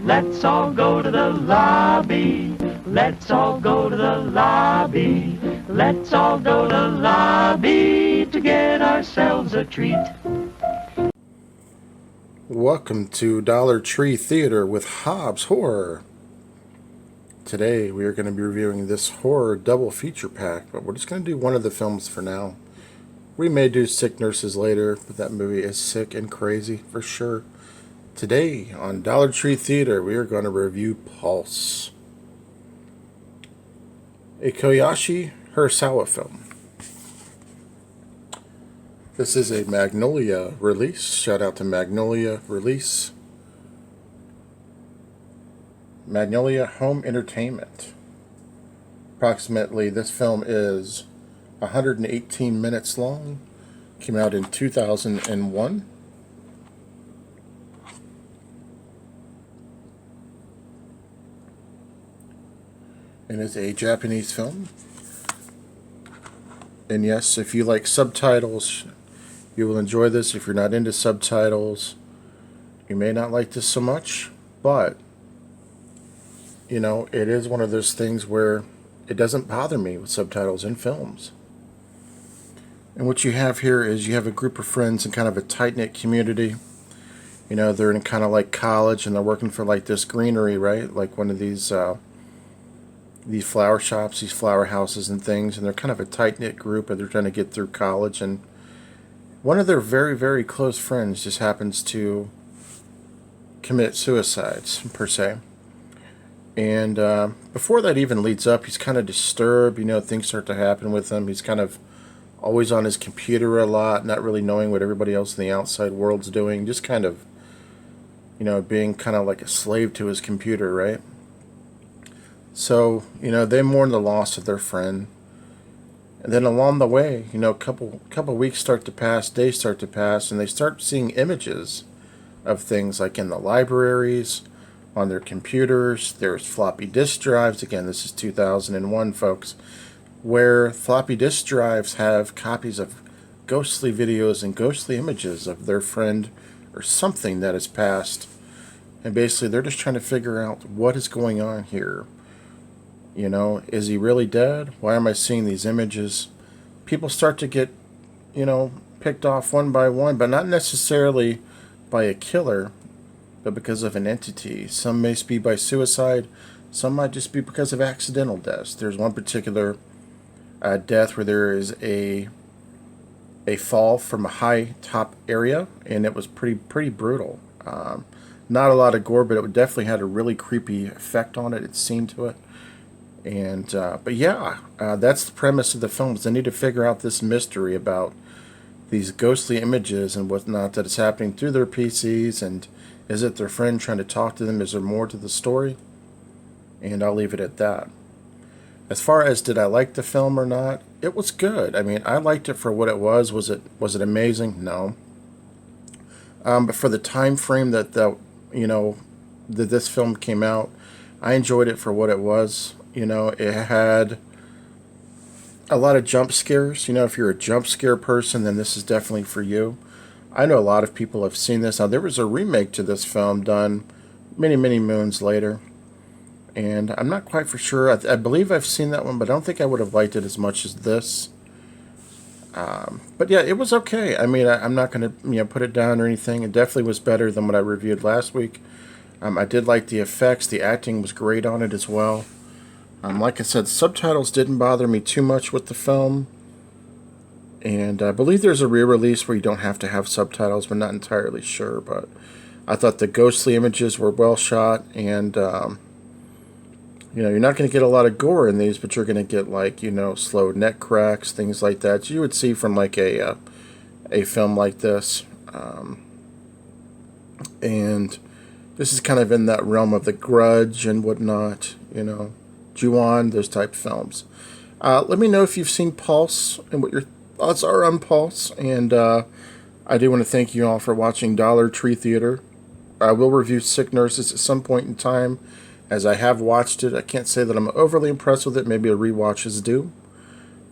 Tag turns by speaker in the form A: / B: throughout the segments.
A: Let's all go to the lobby. Let's all go to the lobby. Let's all go to the lobby to get ourselves a treat.
B: Welcome to Dollar Tree Theater with Hobbs Horror. Today we are going to be reviewing this horror double feature pack, but we're just going to do one of the films for now. We may do Sick Nurses later, but that movie is sick and crazy for sure. Today on Dollar Tree Theater we are going to review Pulse, a Koyashi Hirasawa film. This is a Magnolia release. Shout out to Magnolia release. Magnolia Home Entertainment. Approximately, this film is 118 minutes long. Came out in 2001. And is a Japanese film. And yes, if you like subtitles, you will enjoy this. If you're not into subtitles, you may not like this so much, but you know, it is one of those things where it doesn't bother me with subtitles in films. And what you have here is you have a group of friends in kind of a tight-knit community. You know, they're in kind of like college and they're working for like this greenery, right? Like one of these flower shops, these flower houses and things, and they're kind of a tight-knit group and they're trying to get through college, and one of their very, very close friends just happens to commit suicides, per se. And before that even leads up, he's kind of disturbed, you know, things start to happen with him. He's kind of always on his computer a lot, not really knowing what everybody else in the outside world's doing, just kind of, you know, being kind of like a slave to his computer, right? So, you know, they mourn the loss of their friend. And then along the way, you know, a couple weeks start to pass, days start to pass, and they start seeing images of things like in the libraries, on their computers. There's floppy disk drives. Again, this is 2001, folks, where floppy disk drives have copies of ghostly videos and ghostly images of their friend or something that has passed. And basically, they're just trying to figure out what is going on here. You know, is he really dead? Why am I seeing these images? People start to get, you know, picked off one by one, but not necessarily by a killer, but because of an entity. Some may be by suicide. Some might just be because of accidental deaths. There's one particular death where there is a fall from a high top area, and it was pretty brutal. Not a lot of gore, but it definitely had a really creepy effect on it. It seemed to it. And but yeah, that's the premise of the film. Is they need to figure out this mystery about these ghostly images and whatnot that is happening through their PCs, and is it their friend trying to talk to them? Is there more to the story? And I'll leave it at that. As far as did I like the film or not, it was good. I mean, I liked it for what it was. Was it amazing? No. But for the time frame that you know that this film came out, I enjoyed it for what it was. You know, it had a lot of jump scares. You know, if you're a jump scare person, then this is definitely for you. I know a lot of people have seen this. Now, there was a remake to this film done many, many moons later. And I'm not quite for sure. I believe I've seen that one, but I don't think I would have liked it as much as this. But yeah, it was okay. I mean, I'm not going to put it down or anything. It definitely was better than what I reviewed last week. I did like the effects. The acting was great on it as well. Like I said, subtitles didn't bother me too much with the film. And I believe there's a re-release where you don't have to have subtitles. We're not entirely sure, but I thought the ghostly images were well shot. And, you know, you're not going to get a lot of gore in these, but you're going to get, like, you know, slow neck cracks, things like that. You would see from, like, a film like this. And this is kind of in that realm of The Grudge and whatnot, you know. Ju-on, those type films. Let me know if you've seen Pulse and what your thoughts are on Pulse. And I do want to thank you all for watching Dollar Tree Theater. I will review Sick Nurses at some point in time, as I have watched it. I can't say that I'm overly impressed with it. Maybe a rewatch is due.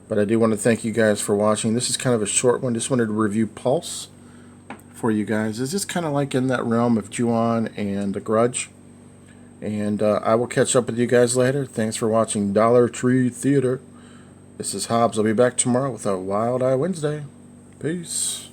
B: But I do want to thank you guys for watching. This is kind of a short one. Just wanted to review Pulse for you guys. Is this kind of like in that realm of Ju-on and The Grudge? And I will catch up with you guys later. Thanks for watching Dollar Tree Theater. This is Hobbs. I'll be back tomorrow with a Wild Eye Wednesday. Peace.